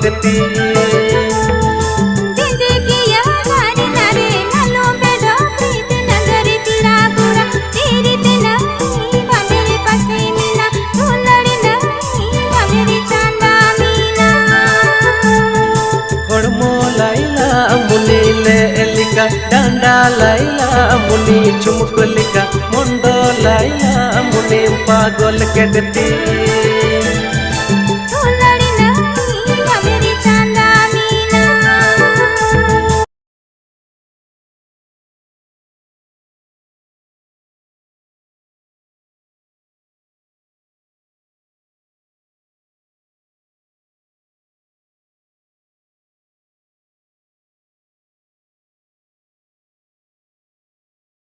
देती। मुनी ले एलिका डांडा लाइला मुनी चुमुक लिका मुंडो लाइला मुनी पागल के देती।